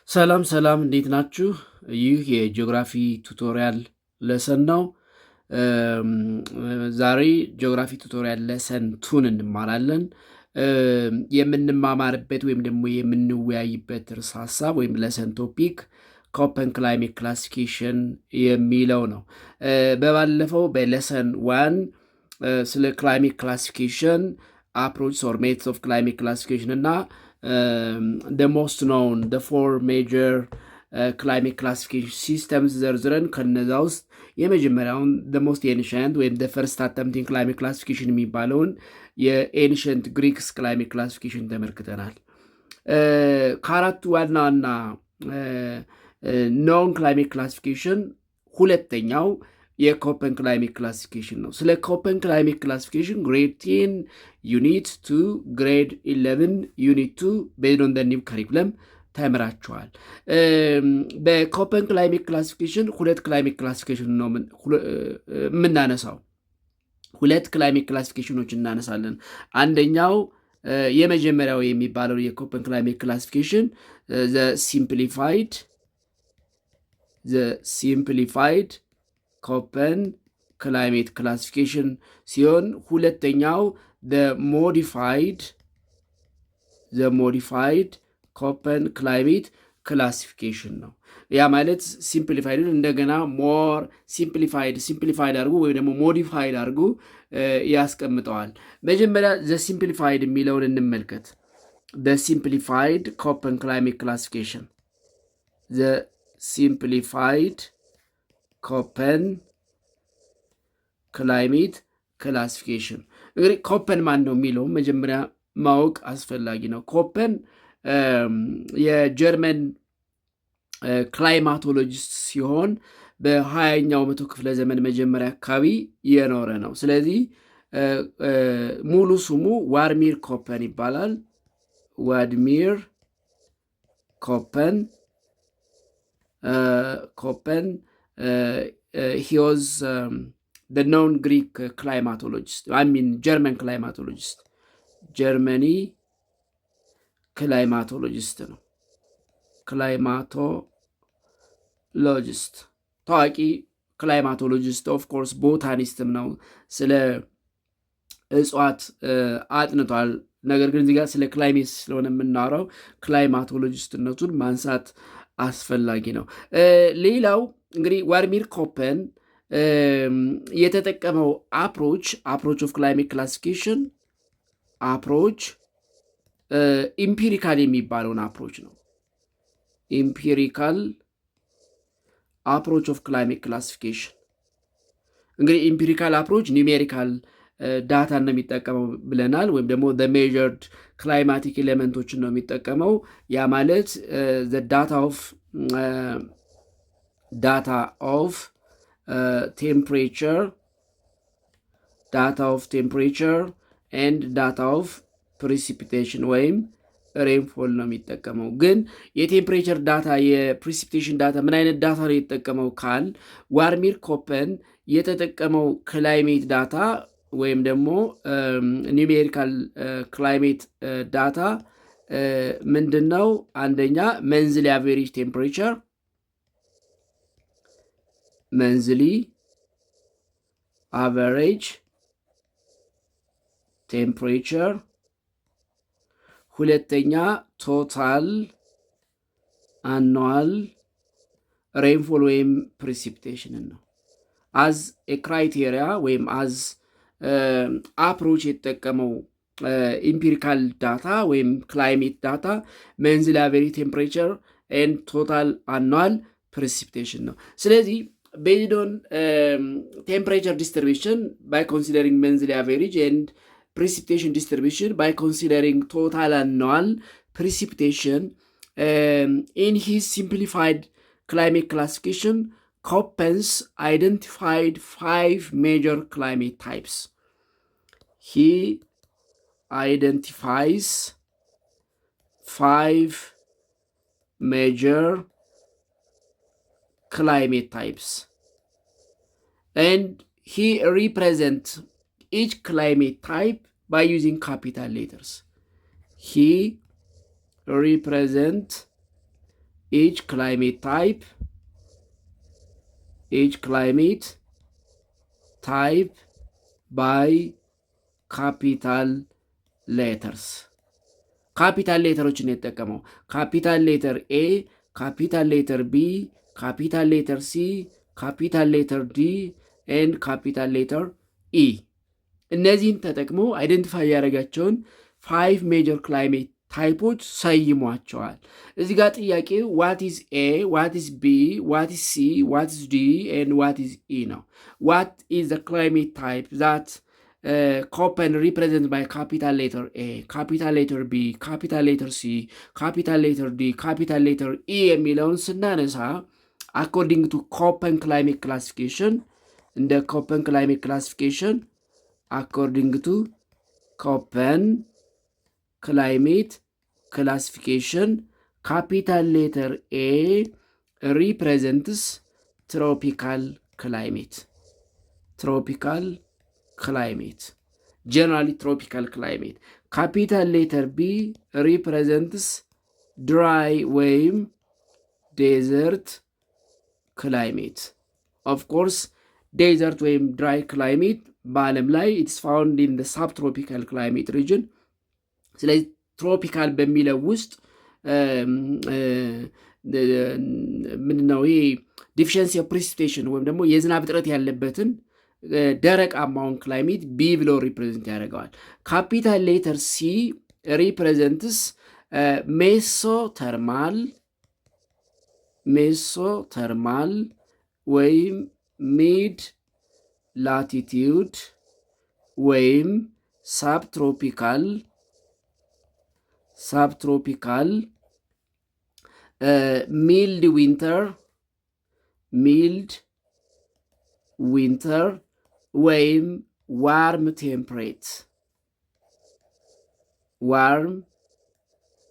ሰላም ሰላም እንዴት ናችሁ? ይህ የጂኦግራፊ ቱቶሪያል ለሰን ነው። ዛሬ ጂኦግራፊ ቱቶሪያል ለሰን ቱን እንማራለን። የምንማማርበት ወይም ደግሞ የምንወያይበት ርዕሰ ሀሳብ ወይም ለሰን ቶፒክ ኮፐን ክላይሜት ክላሲፊኬሽን የሚለው ነው። በባለፈው በለሰን ዋን ስለ ክላይሜት ክላሲፊኬሽን አፕሮች ኦር ሜትስ ኦፍ ክላይሜት ክላሲፊኬሽን እና the most known the four major climate classification systems ዘርዝረን ከነዛ ውስጥ የመጀመሪያውን the most ancient ወይም the first attempt in climate classification የሚባለውን የኤንሸንት ግሪክስ ክላይሜት ክላሲፊኬሽን ተመልክተናል። ከአራቱ ዋና ዋና ኖን ክላይሜት ክላሲፊኬሽን ሁለተኛው የኮፐን ክላይሜት ክላሲፊኬሽን ነው። ስለ ኮፐን ክላይሜት ክላሲፊኬሽን ግሬድ 10 ዩኒት 2 ግሬድ 11 ዩኒት 2 ቤዝድ ኦን ዘ ኒው ካሪኩለም ተምራችኋል። በኮፐን ክላይሜት ክላሲፊኬሽን ሁለት ክላይሜት ክላሲፊኬሽን ነው የምናነሳው። ሁለት ክላይሜት ክላሲፊኬሽኖች እናነሳለን። አንደኛው የመጀመሪያው የሚባለው የኮፐን ክላይሜት ክላሲፊኬሽን ዘ ሲምፕሊፋይድ ኮፐን ክላይሜት ክላሲፊኬሽን ሲሆን ሁለተኛው ሞዲፋይድ ኮፐን ክላይሜት ክላሲፊኬሽን ነው። ያ ማለት ሲምፕሊፋይድን እንደገና ሞር ሲምፕሊፋይድ አድርጎ ወይም ደግሞ ሞዲፋይድ አድርጎ ያስቀምጠዋል። መጀመሪያ ዘ ሲምፕሊፋይድ የሚለውን እንመልከት። ዘ ሲምፕሊፋይድ ኮፐን ክላይሜት ክላሲፊኬሽን ዘ ሲምፕሊፋይድ ኮፐን ክላይሜት ክላሲፊኬሽን። እንግዲህ ኮፐን ማን ነው የሚለው መጀመሪያ ማወቅ አስፈላጊ ነው። ኮፐን የጀርመን ክላይማቶሎጂስት ሲሆን በ20ኛው መቶ ክፍለ ዘመን መጀመሪያ አካባቢ የኖረ ነው። ስለዚህ ሙሉ ስሙ ዋድሚር ኮፐን ይባላል። ዋድሚር ኮፐን he was the known Greek climatologist. German climatologist. ጀርመኒ ክላይማቶሎጂስት ነው። ክላይማቶሎጂስት ታዋቂ ክላይማቶሎጂስት ኦፍ ኮርስ ቦታኒስትም ነው። ስለ እጽዋት አጥንቷል። ነገር ግን እዚህ ጋር ስለ ክላይሜት ስለሆነ የምናወራው ክላይማቶሎጂስትነቱን ማንሳት አስፈላጊ ነው። ሌላው እንግዲህ ዋድሚር ኮፐን የተጠቀመው አፕሮች ኦፍ ክላይሜት ክላሲፊኬሽን አፕሮች ኢምፒሪካል የሚባለውን አፕሮች ነው። ኢምፒሪካል አፕሮች ኦፍ ክላይሜት ክላሲፊኬሽን እንግዲህ ኢምፒሪካል አፕሮች ኒሜሪካል ዳታ ነው የሚጠቀመው ብለናል። ወይም ደግሞ ሜዥርድ ክላይማቲክ ኤሌመንቶችን ነው የሚጠቀመው። ያ ማለት ዳታ ኦፍ ቴምፕሬቸር ኤንድ ዳታ ኦፍ ፕሪሲፒቴሽን ወይም ሬንፎል ነው የሚጠቀመው። ግን የቴምፕሬቸር ዳታ የፕሪሲፒቴሽን ዳታ ምን አይነት ዳታ ነው የተጠቀመው ካል ዋድሚር ኮፐን የተጠቀመው ክላይሜት ዳታ ወይም ደግሞ ኒሜሪካል ክላይሜት ዳታ ምንድን ነው? አንደኛ መንዝሊ አቬሬጅ ቴምፕሬቸር ሁለተኛ ቶታል አኑዋል ሬንፎል ወይም ፕሪሲፒቴሽንን ነው። አዝ ክራይቴሪያ ወይም አዝ አፕሮች የተጠቀመው ኢምፒሪካል ዳታ ወይም ክላይሜት ዳታ መንዝሊ አቬሬጅ ቴምፕሬቸር ኤንድ ቶታል አኑዋል ፕሪሲፒቴሽን ነው። ስለዚህ based on temperature distribution by considering monthly average and precipitation distribution by considering total annual precipitation, in his simplified climate classification, Koppens identified 5 major climate types. He identifies 5 major climate types, and he represents each climate type by using capital letters. He represents each climate type by capital letters ካፒታል ሌተሮችን የተጠቀመው ካፒታል ሌተር ኤ፣ ካፒታል ሌተር ቢ፣ ካፒታል ሌተር ሲ፣ ካፒታል ሌተር ዲ ኤንድ ካፒታል ሌተር ኢ። እነዚህን ተጠቅሞ አይደንቲፋይ ያደረጋቸውን 5 ሜጀር ክላይሜት ታይፖች ሰይሟቸዋል። እዚህ ጋር ጥያቄ ዋት ኢዝ ኤ፣ ዋት ኢዝ ቢ፣ ዋት ኢዝ ሲ፣ ዋት ኢዝ ዲ ኤንድ ዋት ኢዝ ኢ ነው። ዋት ኢዝ ዘ ክላይሜት ታይፕ ዛት Köppen represented by capital letter A, capital letter B, capital letter C, capital letter D, capital letter E የሚለውን ስናነሳ according to Köppen climate classification እንደ Köppen climate classification according to Köppen climate classification capital letter A represents tropical climate. Generally tropical climate. Capital letter B represents dry ወይም desert climate. Of course, desert ወይም dry climate በዓለም ላይ it's found in the subtropical climate region. ስለዚህ ትሮፒካል በሚለው ውስጥ ምንድነው ይሄ ዲፊሸንሲ ኦፍ ፕሪሲፒቴሽን ወይም ደግሞ የዝናብ እጥረት ያለበትን ደረቃማውን ክላይሜት ቢ ብሎ ሪፕሬዘንት ያደርገዋል። ካፒታል ሌተር ሲ ሪፕሬዘንትስ ሜሶተርማል ወይም ሚድ ላቲቲዩድ ወይም ሳብትሮፒካል ሚልድ ዊንተር ወይም ዋርም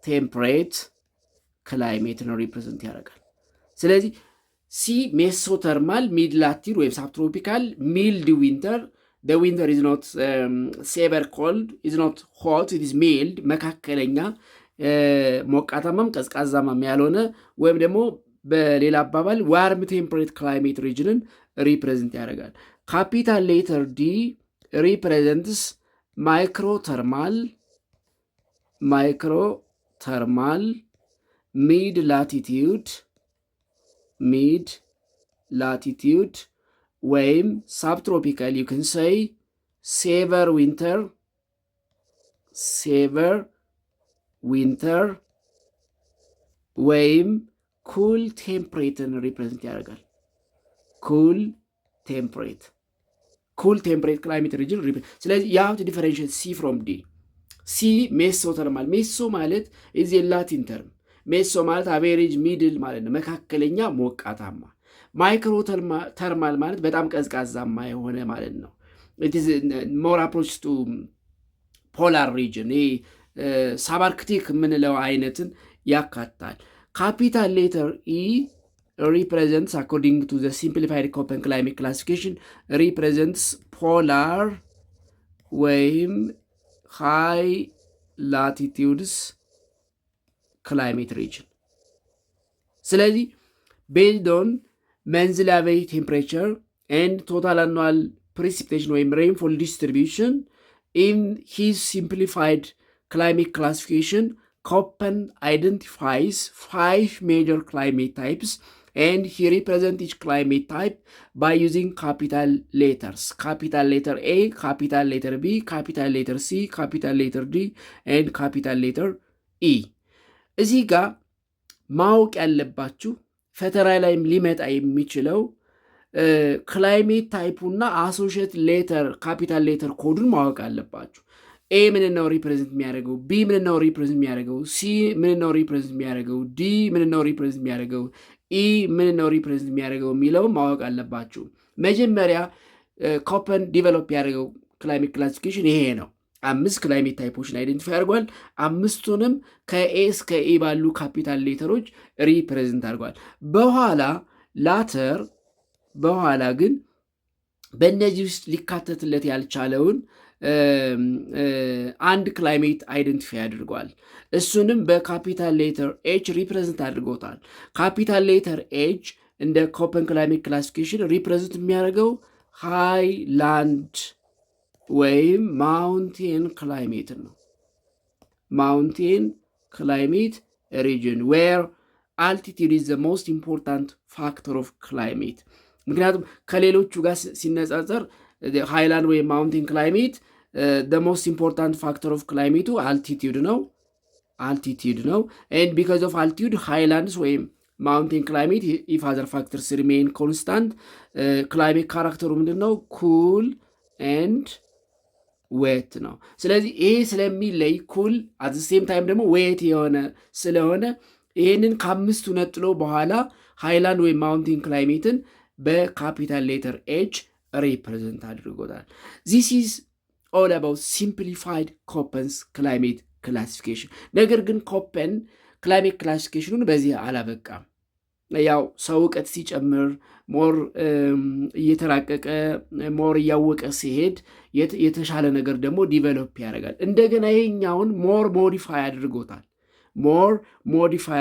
ቴምፕሬት ክላይሜትን ሪፕሬዘንት ያደርጋል። ስለዚህ ሲ ሜሶተርማል ሚድ ላቲቱድ ወይም ሳብትሮፒካል ሚልድ ዊንተር the winter is not severe cold, is not hot, it is mild መካከለኛ ሞቃታማም ቀዝቃዛማም ያልሆነ ወይም ደግሞ በሌላ አባባል ዋርም ቴምፕሬት ክላይሜት ሪጅንን ሪፕሬዘንት ያደርጋል። ካፒታል ሌተር ዲ ሪፕሬዘንትስ ማይክሮተርማል ሚድ ላቲቲዩድ ወይም ሳብትሮፒካል ዩ ካን ሴይ ሴቨር ዊንተር ወይም ኩል ቴምፕሬትን ሪፕሬዘንት ያደርጋል። ኩል ቴምፕሬት ክላይሜት ሪጅን። ስለዚህ you have to differentiate C from D. C ሜሶተርማል። ሜሶ ማለት is a Latin term. ሜሶ ማለት አቬሬጅ ሚድል ማለት ነው፣ መካከለኛ ሞቃታማ። ማይክሮተርማል ማለት በጣም ቀዝቃዛማ የሆነ ማለት ነው። it is more approach to polar region፣ ይሄ ሳባርክቲክ የምንለው አይነትን ያካትታል። ካፒታል ሌተር ኢ represents, according to the simplified Köppen climate classification, represents polar ወይም high latitudes climate region. ስለዚህ based on monthly average temperature and total annual precipitation ወይም rainfall distribution in his simplified climate classification, Köppen identifies 5 major climate types and he represents each climate type by using capital letters. Capital letter A, capital letter B, capital letter C, capital letter D and capital letter E. እዚህ ጋር ማወቅ ያለባችሁ ፈተና ላይም ሊመጣ የሚችለው ክላይሜት ታይፑና አሶሺየት ሌተር ካፒታል ሌተር ኮዱን ማወቅ አለባችሁ። ኤ ምን ነው ሪፕሬዘንት የሚያደርገው፣ ቢ ምን ነው ሪፕሬዘንት የሚያደርገው፣ ሲ ምን ነው ሪፕሬዘንት የሚያደርገው፣ ዲ ምን ነው ሪፕሬዘንት የሚያደርገው፣ ኢ ምን ነው ሪፕሬዘንት የሚያደርገው የሚለው ማወቅ አለባችሁ። መጀመሪያ ኮፐን ዲቨሎፕ ያደርገው ክላይሜት ክላሲፊኬሽን ይሄ ነው። 5 ክላይሜት ታይፖችን አይደንቲፋይ አድርጓል። 5ቱንም ከኤ እስከ ኢ ባሉ ካፒታል ሌተሮች ሪፕሬዘንት አድርጓል። በኋላ ግን በእነዚህ ውስጥ ሊካተትለት ያልቻለውን አንድ ክላይሜት አይደንቲፋይ አድርጓል። እሱንም በካፒታል ሌተር ኤች ሪፕሬዘንት አድርጎታል። ካፒታል ሌተር ኤች እንደ ኮፐን ክላይሜት ክላሲፊኬሽን ሪፕሬዘንት የሚያደርገው ሃይላንድ ወይም ማውንቴን ክላይሜትን ነው። ማውንቴን ክላይሜት ሪጅን ዌር አልቲቲዩድ ኢዝ ዘ ሞስት ኢምፖርታንት ፋክተር ኦፍ ክላይሜት። ምክንያቱም ከሌሎቹ ጋር ሲነጻጸር ሃይላንድ ወይም ማውንቴን ክላይሜት ዘ ሞስት ኢምፖርታንት ፋክተር ኦፍ ክላይሜቱ አልቲቲዩድ ነው። ኤንድ ቢካዝ ኦፍ አልቲቲዩድ ሃይላንድስ ወይም ማውንቴን ክላይሜት ኢፍ አዘር ፋክተርስ ሪሜን ኮንስታንት ክላይሜት ካራክተሩ ምንድን ነው? ኩል ኤንድ ዌት ነው። ስለዚህ ይሄ ስለሚለይ ኩል አት ሴም ታይም ደግሞ ዌት የሆነ ስለሆነ ይህንን ከአምስቱ ነጥሎ በኋላ ሃይላንድ ወይም ማውንቴን ክላይሜትን በካፒታል ሌተር ኤች ሪፕሬዘንት አድርጎታል። ዚስ ኢዝ ኦል አባውት ሲምፕሊፋይድ ኮፐንስ ክላይሜት ክላሲፊኬሽን። ነገር ግን ኮፐን ክላይሜት ክላሲፊኬሽኑን በዚህ አላበቃም። ያው ሰው እውቀት ሲጨምር ሞር እየተራቀቀ ሞር እያወቀ ሲሄድ የተሻለ ነገር ደግሞ ዲቨሎፕ ያደርጋል። እንደገና ይሄኛውን ሞር ሞዲፋይ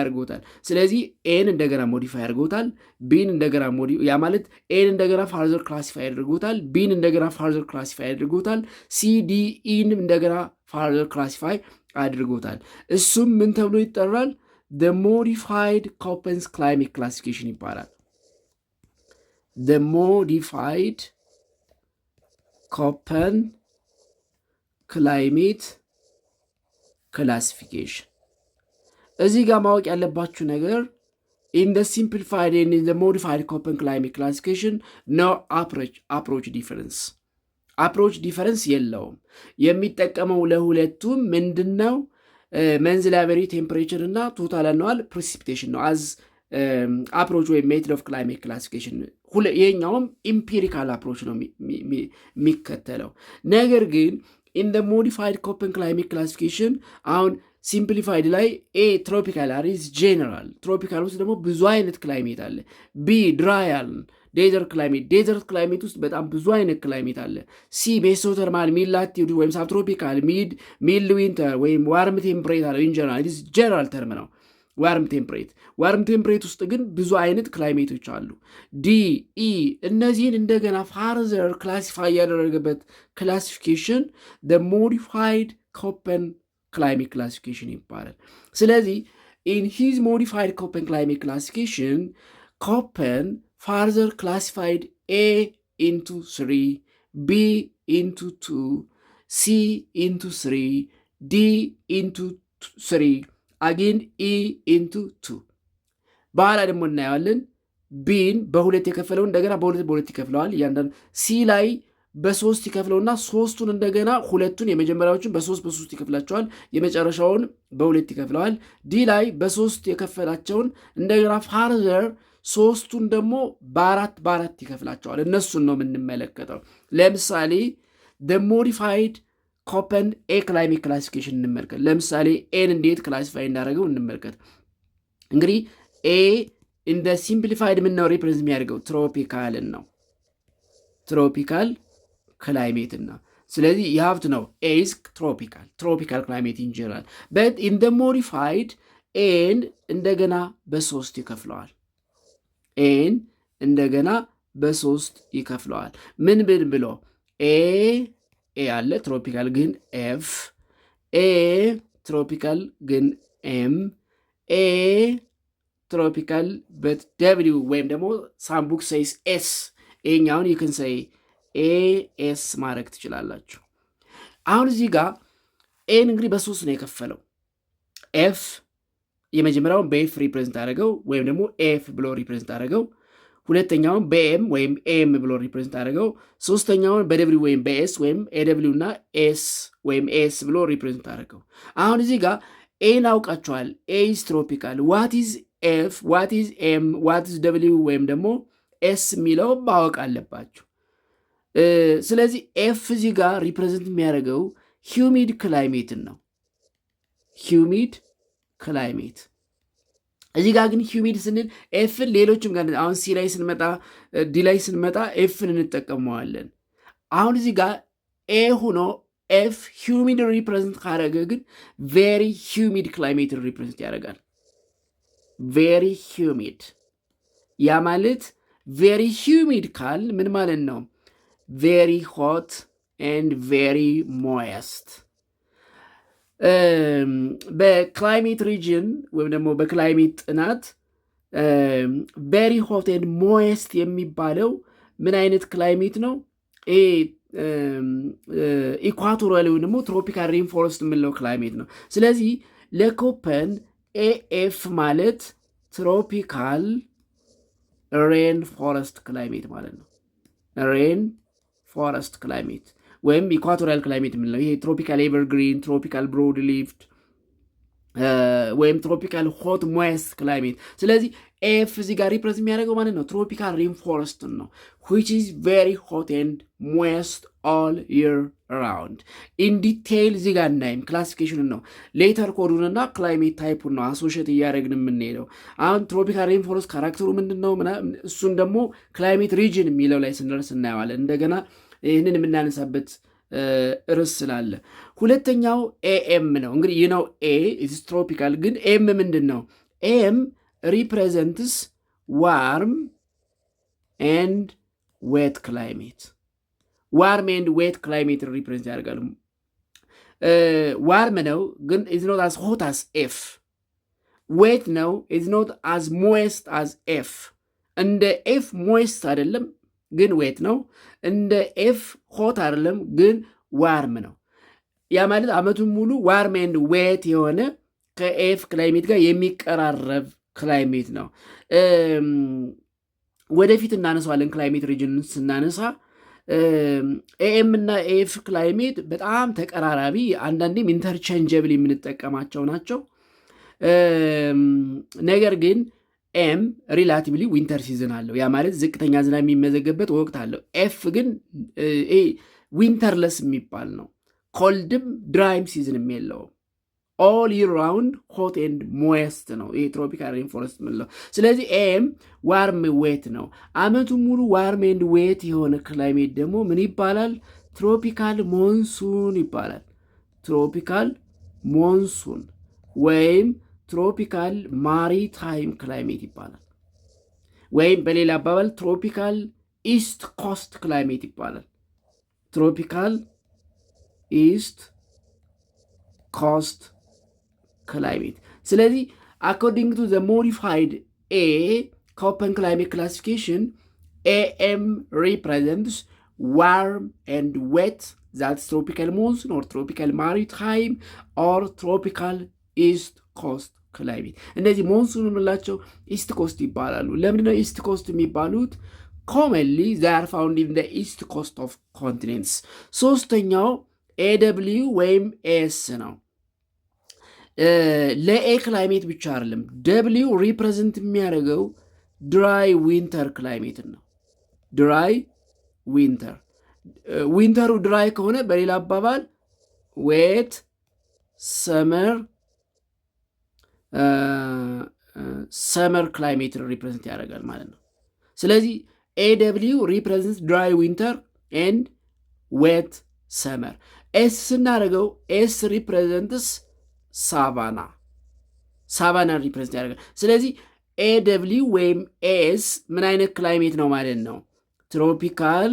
አድርጎታል። ስለዚህ ኤን እንደገና ሞዲፋይ አድርጎታል። ቢን እንደገና ያ ማለት ኤን እንደገና ፋርዘር ክላሲፋይ አድርጎታል። ቢን እንደገና ፋርዘር ክላሲፋይ አድርጎታል። ሲዲኢን እንደገና ፋርዘር ክላሲፋይ አድርጎታል። እሱም ምን ተብሎ ይጠራል? the modified Köppen's climate classification ይባላል። the modified Köppen climate classification። እዚህ ጋር ማወቅ ያለባችሁ ነገር in the simplified and in the modified Köppen climate classification no approach difference የለውም። የሚጠቀመው ለሁለቱም ምንድነው? መንዝል አቨሬጅ ቴምፕሬቸር እና ቶታል አኑዋል ፕሬሲፒቴሽን ነው አዝ አፕሮች ወይም ሜትድ ኦፍ ክላይሜት ክላሲፊኬሽን። ይሄኛውም ኢምፒሪካል አፕሮች ነው የሚከተለው። ነገር ግን ኢን ደ ሞዲፋይድ ኮፐን ክላይሜት ክላሲፊኬሽን አሁን ሲምፕሊፋይድ ላይ ኤ ትሮፒካል አሪዝ ጄኔራል፣ ትሮፒካል ውስጥ ደግሞ ብዙ አይነት ክላይሜት አለ። ቢ ድራያል ዴዘርት ክላይሜት ውስጥ በጣም ብዙ አይነት ክላይሜት አለ። ሲ ሜሶተርማል፣ ሚድ ላቲቱድ ወይም ሳብትሮፒካል፣ ሚድ ዊንተር ወይም ዋርም ቴምፕሬት አለ። ኢንጀነራል ጀነራል ተርም ነው ዋርም ቴምፕሬት ውስጥ ግን ብዙ አይነት ክላይሜቶች አሉ። ዲ ኢ እነዚህን እንደገና ፋርዘር ክላሲፋይ ያደረገበት ክላሲፊኬሽን ሞዲፋይድ ኮፐን ክላይሜት ክላሲፊኬሽን ይባላል። ስለዚህ ኢን ሂዝ ሞዲፋይድ ኮፐን ክላይሜት ክላሲፊኬሽን ኮፐን further classified A into 3, B into 2, C into 3, D into 3, again E into 2። በኋላ ደግሞ እናየዋለን። ቢን በሁለት የከፈለውን እንደገና በሁለት ይከፍለዋል። እያንዳንዱ ሲ ላይ በሶስት ይከፍለውና ሶስቱን እንደገና ሁለቱን የመጀመሪያዎቹን በሶስት ይከፍላቸዋል። የመጨረሻውን በሁለት ይከፍለዋል። ዲ ላይ በሶስት የከፈላቸውን እንደገና ፋርዘር ሶስቱን ደግሞ በአራት ይከፍላቸዋል። እነሱን ነው የምንመለከተው። ለምሳሌ ሞዲፋይድ ኮፐን ኤ ክላይሜት ክላሲፊኬሽን እንመልከት። ለምሳሌ ኤን እንዴት ክላሲፋይ እንዳደረገው እንመልከት። እንግዲህ ኤ እንደ ሲምፕሊፋይድ ምነው ሪፕሬዘንት የሚያደርገው ትሮፒካልን ነው፣ ትሮፒካል ክላይሜትን ነው። ስለዚህ የሀብት ነው ኤዝ ትሮፒካል ክላይሜት ኢንጀነራል በት ኢን ሞዲፋይድ ኤን እንደገና በሶስት ይከፍለዋል። ኤን እንደገና በሶስት ይከፍለዋል። ምን ብሎ ኤ አለ ትሮፒካል ግን ኤፍ፣ ኤ ትሮፒካል ግን ኤም፣ ኤ ትሮፒካል በት ደብሊው ወይም ደግሞ ሳምቡክ ሰይስ ኤስ። ይሄኛውን ይክንሰይ ኤስ ማድረግ ትችላላችሁ። አሁን እዚህ ጋር ኤን እንግዲህ በሶስት ነው የከፈለው። ኤፍ የመጀመሪያውን በኤፍ ሪፕሬዘንት አደረገው ወይም ደግሞ ኤፍ ብሎ ሪፕሬዘንት አደረገው። ሁለተኛውን በኤም ወይም ኤም ብሎ ሪፕሬዘንት አደረገው። ሶስተኛውን በደብሊው ወይም በኤስ ወይም ኤደብሊው እና ኤስ ወይም ኤስ ብሎ ሪፕሬዘንት አደረገው። አሁን እዚህ ጋር ኤን አውቃቸዋል። ኤስ ትሮፒካል፣ ዋት ኢዝ ኤፍ፣ ዋት ኢዝ ኤም፣ ዋት ኢዝ ደብሊው ወይም ደግሞ ኤስ የሚለው ማወቅ አለባቸው። ስለዚህ ኤፍ እዚህ ጋር ሪፕሬዘንት የሚያደርገው ሂውሚድ ክላይሜትን ነው። ሂውሚድ ክላይሜት እዚህ ጋር ግን ሂውሚድ ስንል ኤፍን ሌሎችም ጋር አሁን ሲ ላይ ስንመጣ ዲ ላይ ስንመጣ ኤፍን እንጠቀመዋለን። አሁን እዚህ ጋር ኤ ሆኖ ኤፍ ሂውሚድ ሪፕሬዘንት ካደረገ ግን ቬሪ ሂውሚድ ክላይሜትን ሪፕሬዘንት ያደርጋል። ቬሪ ሂውሚድ ያ ማለት ቬሪ ሂውሚድ ካል ምን ማለት ነው? ቬሪ ሆት ኤንድ ቬሪ ሞየስት። በክላይሜት ሪጅን ወይም ደግሞ በክላይሜት ጥናት ቬሪ ሆት ኤንድ ሞየስት የሚባለው ምን አይነት ክላይሜት ነው? ኢኳቶሪያል ወይም ደግሞ ትሮፒካል ሬንፎረስት የምንለው ክላይሜት ነው። ስለዚህ ለኮፐን ኤኤፍ ማለት ትሮፒካል ሬን ፎረስት ክላይሜት ማለት ነው። ሬን ፎረስት ክላይሜት ወይም ኢኳቶሪያል ክላይሜት የምንለው ይሄ ትሮፒካል ኤቨርግሪን፣ ትሮፒካል ብሮድ ሊፍድ ወይም ትሮፒካል ሆት ሞይስት ክላይሜት። ስለዚህ ኤፍ እዚህ ጋር ሪፕሬዘንት የሚያደርገው ማለት ነው ትሮፒካል ሬንፎረስትን ነው which is very hot and moist all year round። ኢን ዲቴይል እዚህ ጋር እናይም ክላሲፊኬሽን ነው ሌተር ኮዱንና ክላይሜት ታይፑን ነው አሶሽት እያደረግን የምንሄደው። አሁን ትሮፒካል ሬንፎረስት ካራክተሩ ምንድን ነው? እሱን ደግሞ ክላይሜት ሪጅን የሚለው ላይ ስንደርስ እናየዋለን። እንደገና ይህንን የምናነሳበት ርዕስ ስላለ ሁለተኛው ኤኤም ነው። እንግዲህ ይህ ነው ኤ ኢትስ ትሮፒካል። ግን ኤም ምንድን ነው? ኤም ሪፕሬዘንትስ ዋርም ኤንድ ዌት ክላይሜት። ዋርም ኤንድ ዌት ክላይሜት ሪፕሬዘንት ያደርጋሉ። ዋርም ነው ግን ኢዝ ኖት አዝ ሆት አዝ ኤፍ። ዌት ነው ኢዝ ኖት አዝ ሞይስት አዝ ኤፍ። እንደ ኤፍ ሞይስት አይደለም ግን ዌት ነው። እንደ ኤፍ ሆት አይደለም ግን ዋርም ነው። ያ ማለት አመቱን ሙሉ ዋርም ኤንድ ዌት የሆነ ከኤፍ ክላይሜት ጋር የሚቀራረብ ክላይሜት ነው። ወደፊት እናነሳዋለን። ክላይሜት ሪጅን ስናነሳ ኤኤም እና ኤፍ ክላይሜት በጣም ተቀራራቢ፣ አንዳንዴም ኢንተርቼንጀብል የምንጠቀማቸው ናቸው። ነገር ግን ኤም ሪላቲቭሊ ዊንተር ሲዝን አለው። ያ ማለት ዝቅተኛ ዝናብ የሚመዘገብበት ወቅት አለው። ኤፍ ግን ዊንተርለስ የሚባል ነው። ኮልድም ድራይም ሲዝንም የለውም። ኦል ይር ራውንድ ሆት ኤንድ ሞየስት ነው። ይሄ ትሮፒካል ሬንፎረስት ምንለው። ስለዚህ ኤም ዋርም ዌት ነው። አመቱ ሙሉ ዋርም ኤንድ ዌት የሆነ ክላይሜት ደግሞ ምን ይባላል? ትሮፒካል ሞንሱን ይባላል። ትሮፒካል ሞንሱን ወይም ትሮፒካል ማሪታይም ክላይሜት ይባላል። ወይም በሌላ አባባል ትሮፒካል ኢስት ኮስት ክላይሜት ይባላል። ትሮፒካል ኢስት ኮስት ክላይሜት። ስለዚህ አኮርዲንግ ቱ ዘ ሞዲፋይድ ኤ ኮፐን ክላይሜት ክላሲፊኬሽን ኤኤም ሪፕሬዘንትስ ዋርም ኤንድ ዌት ዛትስ ትሮፒካል ሞንሱን ኦር ትሮፒካል ማሪታይም ኦር ትሮፒካል ኢስት ኮስት ክላይሜት። እነዚህ ሞንሱን የምንላቸው ኢስት ኮስት ይባላሉ። ለምንድነው ኢስት ኮስት የሚባሉት? ኮመንሊ ዛር ፋውንድ ኢን ኢስት ኮስት ኦፍ ኮንቲኔንትስ። ሶስተኛው ኤደብሊዩ ወይም ኤስ ነው። ለኤ ክላይሜት ብቻ አይደለም፣ ደብሊዩ ሪፕሬዘንት የሚያደርገው ድራይ ዊንተር ክላይሜትን ነው። ድራይ ዊንተር፣ ዊንተሩ ድራይ ከሆነ በሌላ አባባል ዌት ሰመር ክላይሜትን ሪፕሬዘንት ያደርጋል ማለት ነው። ስለዚህ ኤደብሊዩ ሪፕሬዘንት ድራይ ዊንተር ኤንድ ዌት ሰመር። ኤስ ስናደርገው ኤስ ሪፕሬዘንትስ ሳቫና ሪፕሬዘንት ያደርጋል። ስለዚህ ኤደብሊዩ ወይም ኤስ ምን አይነት ክላይሜት ነው ማለት ነው? ትሮፒካል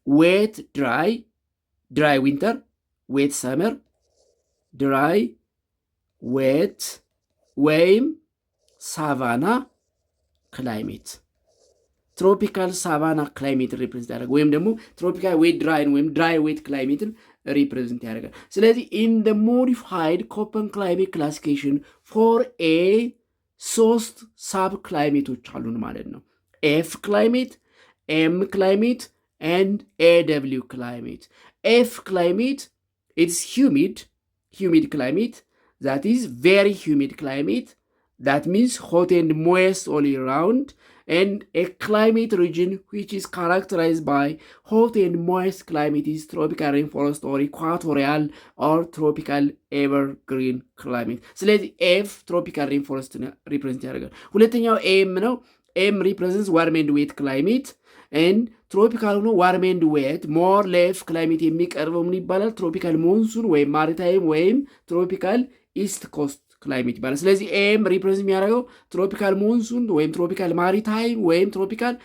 ዌት ድራይ ዊንተር፣ ዌት ሰመር፣ ድራይ ዌት ወይም ሳቫና ክላይሜት። ትሮፒካል ሳቫና ክላይሜት ሪፕሬዘንት ያደርጋል። ወይም ደግሞ ትሮፒካል ዌት ድራይን ወይም ድራይ ዌት ክላይሜትን ሪፕሬዘንት ያደርጋል። ስለዚህ ኢን ደ ሞዲፋይድ ኮፐን ክላይሜት ክላሲፊኬሽን ፎር ኤ 3 ሳብ ክላይሜቶች አሉን ማለት ነው። ኤፍ ክላይሜት፣ ኤም ክላይሜት ኤንድ ኤደብሊዩ ክላይሜት። ኤፍ ክላይሜት ኢትስ ሂውሚድ ክላይሜት that is very humid climate that means hot and moist all year round, and a climate region which is characterized by hot and moist climate is tropical rainforest or equatorial or tropical evergreen climate. ስለዚህ ኤፍ ትሮፒካል ሬንፎረስት ሪፕሬዘንት ያደርጋል። ሁለተኛው ኤም ነው። ኤም ሪፕሬዘንትስ ዋርም ኤንድ ዌት ክላይሜት ኤንድ ትሮፒካል ሆኖ ዋርም ኤንድ ዌት ሞር ሌፍ ክላይሜት የሚቀርበው ምን ይባላል? ትሮፒካል ሞንሱን ወይም ማሪታይም ወይም ትሮፒካል ኢስት ኮስት ክላይሜት ይባላል። ስለዚህ ኤም ሪፕሬዘንት የሚያደርገው ትሮፒካል ሞንሱን ወይም ትሮፒካል ማሪታይም ወይም ትሮፒካል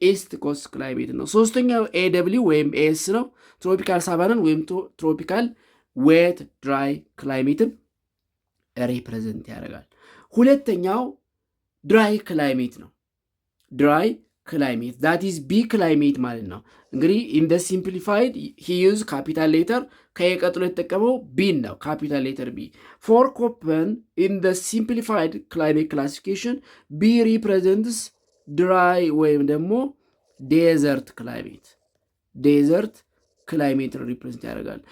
ኢስት ኮስት ክላይሜት ነው። ሶስተኛው ኤደብሊው ወይም ኤስ ነው። ትሮፒካል ሳቫናን ወይም ትሮፒካል ዌት ድራይ ክላይሜትን ሪፕሬዘንት ያደርጋል። ሁለተኛው ድራይ ክላይሜት ነው። ድራይ ክላይሜት ዛት ኢዝ ቢ ክላይሜት ማለት ነው። እንግዲህ ኢን ደ ሲምፕሊፋይድ ሂ ዩዝ ካፒታል ሌተር ከየቀጥሎ የተጠቀመው ቢን ነው። ካፒታል ሌተር ቢ ፎር ኮፐን ኢን ደ ሲምፕሊፋይድ ክላይሜት ክላሲፊኬሽን ቢ ሪፕሬዘንትስ ድራይ ወይም ደግሞ ዴዘርት ክላይሜት። ዴዘርት ክላይሜት ሪፕሬዘንት ያደርጋል።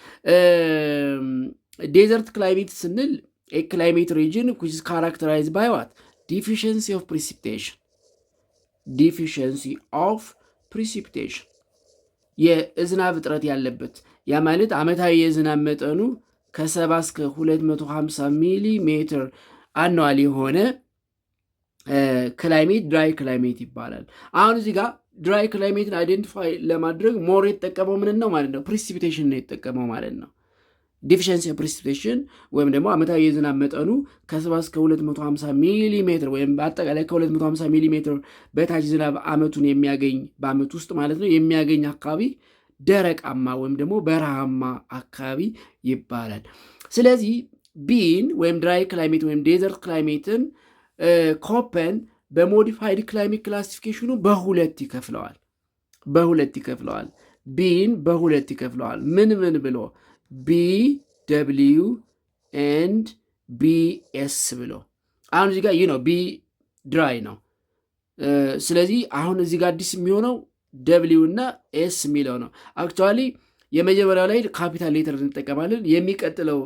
ዴዘርት ክላይሜት ስንል ኤ ክላይሜት ሪጅን ዊች ኢዝ ካራክተራይዝድ ባይ ዋት ዲፊሽንሲ ኦፍ ፕሪሲፒቴሽን ዲፊሽንሲ ኦፍ ፕሪሲፒቴሽን የዝናብ እጥረት ያለበት ያ ማለት ዓመታዊ የዝናብ መጠኑ ከ70 እስከ 250 ሚሊ ሜትር አኗል የሆነ ክላይሜት ድራይ ክላይሜት ይባላል። አሁን እዚህ ጋር ድራይ ክላይሜትን አይደንቲፋይ ለማድረግ ሞር የተጠቀመው ምን ነው ማለት ነው? ፕሪሲፒቴሽን ነው የተጠቀመው ማለት ነው። ዲፊሽንሲ ፕሪሲፒቴሽን ወይም ደግሞ ዓመታዊ የዝናብ መጠኑ ከ70 እስከ 250 ሚሊ ሜትር ወይም በአጠቃላይ ከ250 ሚሊ ሜትር በታች ዝናብ ዓመቱን የሚያገኝ በዓመት ውስጥ ማለት ነው የሚያገኝ አካባቢ ደረቃማ ወይም ደግሞ በረሃማ አካባቢ ይባላል። ስለዚህ ቢን ወይም ድራይ ክላይሜት ወይም ዴዘርት ክላይሜትን ኮፐን በሞዲፋይድ ክላይሜት ክላሲፊኬሽኑ በሁለት ይከፍለዋል። ቢን በሁለት ይከፍለዋል። ምን ብሎ ቢ ደብሊው ኤንድ ቢ ኤስ ብሎ አሁን እዚህ ጋር ይህ ነው ቢ ድራይ ነው። ስለዚህ አሁን እዚህ ጋር አዲስ የሚሆነው ደብሊው እና ኤስ የሚለው ነው። አክቹዋሊ የመጀመሪያው ላይ ካፒታል ሌተር እንጠቀማለን። የሚቀጥለው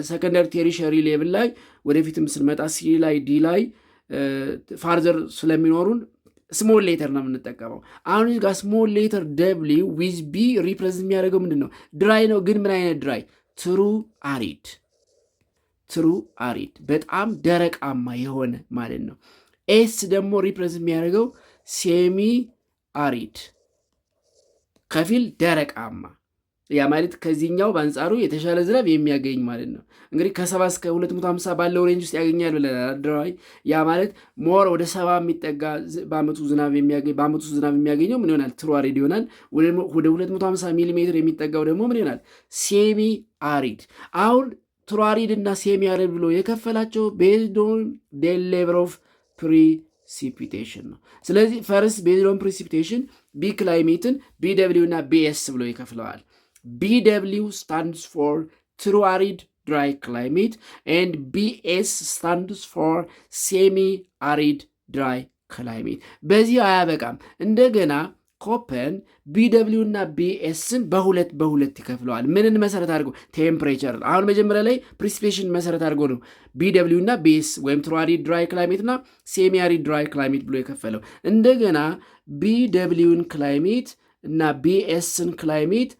ሰከንደሪ ቴሪሸሪ ሌቭል ላይ ወደፊትም ስንመጣ ሲ ላይ ዲ ላይ ፋርዘር ስለሚኖሩን ስሞል ሌተር ነው የምንጠቀመው። አሁን እዚህ ጋር ስሞል ሌተር ደብሊው ዊዝ ቢ ሪፕሬዘንት የሚያደርገው ምንድን ነው? ድራይ ነው። ግን ምን አይነት ድራይ? ትሩ አሪድ በጣም ደረቃማ የሆነ ማለት ነው። ኤስ ደግሞ ሪፕሬዘንት የሚያደርገው ሴሚ አሪድ ከፊል ደረቃማ፣ ያ ማለት ከዚህኛው በአንጻሩ የተሻለ ዝናብ የሚያገኝ ማለት ነው። እንግዲህ ከ70 እስከ 250 ባለው ሬንጅ ውስጥ ያገኛል ብለናል ድራይ። ያ ማለት ሞር ወደ 70 የሚጠጋ በአመቱ ዝናብ የሚያገኘው ምን ይሆናል? ትሩ አሪድ ይሆናል። ወደ 250 ሚሊ ሜትር የሚጠጋው ደግሞ ምን ይሆናል? ሴሚ አሪድ። አሁን ትሩ አሪድ እና ሴሚ አሪድ ብሎ የከፈላቸው ቤዝድ ኦን ዘ ሌቨል ኦፍ ፕሪሲፒቴሽን ነው። ስለዚህ ፈርስት ቤዝድ ኦን ፕሪሲፒቴሽን ቢ ክላይሜትን ቢ ደብሊው እና ቢኤስ ብሎ ይከፍለዋል። BW stands for true arid dry climate and BS stands for semi-arid dry climate. በዚህ አያበቃም። እንደገና ኮፐን BW እና BSን በሁለት ይከፍለዋል። ምንን መሰረት አድርጎ? ቴምፕሬቸር። አሁን መጀመሪያ ላይ ፕሪሲፒቴሽን መሰረት አድርጎ ነው BW እና BS ወይም ትሩ አሪድ ድራይ ክላይሜት እና ሴሚ አሪድ ድራይ ክላይሜት ብሎ የከፈለው። እንደገና BWን ክላይሜት እና BSን ክላይሜት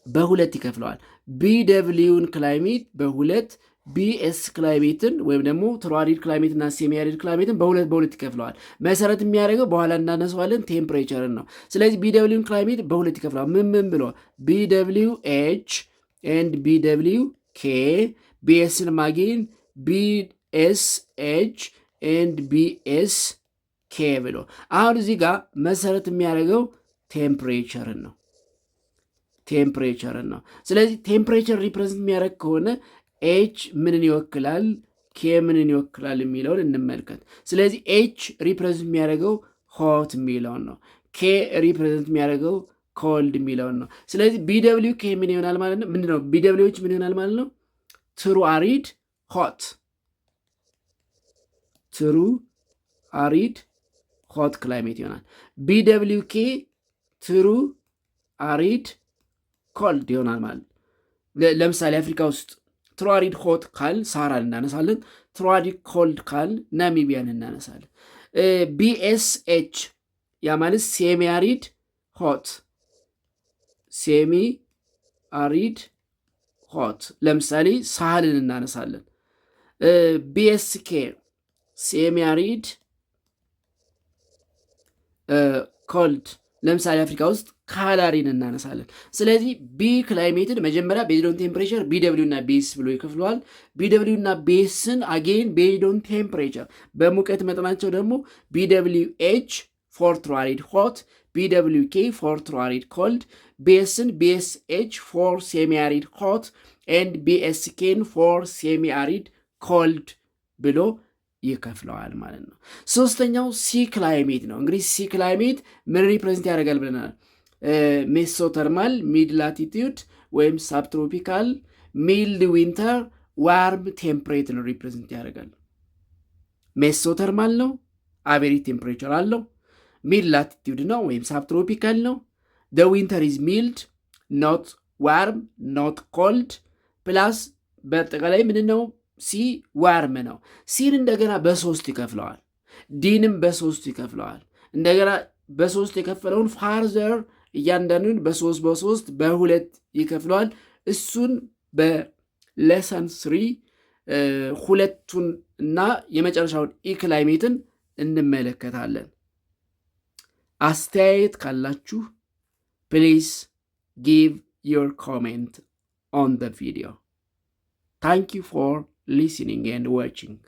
በሁለት ይከፍለዋል። BWን ክላይሜት በሁለት፣ BS ክላይሜትን ወይም ደግሞ ትሩ አሪድ ክላይሜት እና ሴሚ አሪድ ክላይሜትን በሁለት ይከፍለዋል። መሰረት የሚያደርገው በኋላ እናነሳዋለን ቴምፕሬቸርን ነው። ስለዚህ BWን ክላይሜት በሁለት ይከፍለዋል። ምን ብሎ? BWH ኤንድ BWK፣ BSን ማጌን BSH ኤንድ BSK ብሎ። አሁን እዚህ ጋር መሰረት የሚያደርገው ቴምፕሬቸርን ነው። ስለዚህ ቴምፕሬቸር ሪፕሬዘንት የሚያደርግ ከሆነ ኤች ምንን ይወክላል፣ ኬ ምንን ይወክላል የሚለውን እንመልከት። ስለዚህ ኤች ሪፕሬዘንት የሚያደርገው ሆት የሚለውን ነው። ኬ ሪፕሬዘንት የሚያደርገው ኮልድ የሚለውን ነው። ስለዚህ BW ኬ ምን ይሆናል ማለት ነው? ምንድነው BWH ምን ይሆናል ማለት ነው? ትሩ አሪድ ሆት ክላይሜት ይሆናል። BWK ትሩ አሪድ ኮልድ ይሆናል ማለት። ለምሳሌ አፍሪካ ውስጥ ትሩ አሪድ ሆት ካል ሳራን እናነሳለን። ትሩ አሪድ ኮልድ ካል ናሚቢያን እናነሳለን። BSH ያ ማለት ሴሚ አሪድ ሆት፣ ሴሚ አሪድ ሆት ለምሳሌ ሳህልን እናነሳለን። BSK ሴሚ አሪድ ኮልድ ለምሳሌ አፍሪካ ውስጥ ካላሪን እናነሳለን። ስለዚህ ቢ ክላይሜትን መጀመሪያ ቤዝዶን ቴምፕሬቸር BW እና ቤስ ብሎ ይከፍለዋል። BW እና ቤስን አጌን ቤዝዶን ቴምፕሬቸር በሙቀት መጠናቸው ደግሞ BWH ፎር ትሩ አሪድ ሆት፣ BWK ፎር ትሩ አሪድ ኮልድ፣ ቤስን BSH ፎር ሴሚ አሪድ ሆት ኤንድ BSKን ፎር ሴሚ አሪድ ኮልድ ብሎ ይከፍለዋል ማለት ነው። ሶስተኛው ሲ ክላይሜት ነው። እንግዲህ ሲ ክላይሜት ምን ሪፕሬዘንት ያደርጋል ብለናል? ሜሶተርማል ሚድ ላቲቲዩድ ወይም ሳብትሮፒካል ሚልድ ዊንተር ዋርም ቴምፕሬትን ሪፕሬዘንት ያደርጋል። ሜሶተርማል ነው፣ አቬሬጅ ቴምፕሬቸር አለው። ሚድ ላቲቲዩድ ነው ወይም ሳብትሮፒካል ነው። ደ ዊንተር ኢዝ ሚልድ ኖት ዋርም ኖት ኮልድ ፕላስ በአጠቃላይ ምን ነው? ሲ ዋርም ነው። ሲን እንደገና በሶስት ይከፍለዋል። ዲንም በሶስት ይከፍለዋል። እንደገና በሶስት የከፈለውን ፋርዘር እያንዳንዱን በሶስት በሁለት ይከፍለዋል። እሱን በሌሰን 3 ሁለቱን እና የመጨረሻውን ኢክላይሜትን እንመለከታለን። አስተያየት ካላችሁ ፕሊዝ ጊቭ ዮር ኮሜንት ኦን the video. Thank you for listening and watching.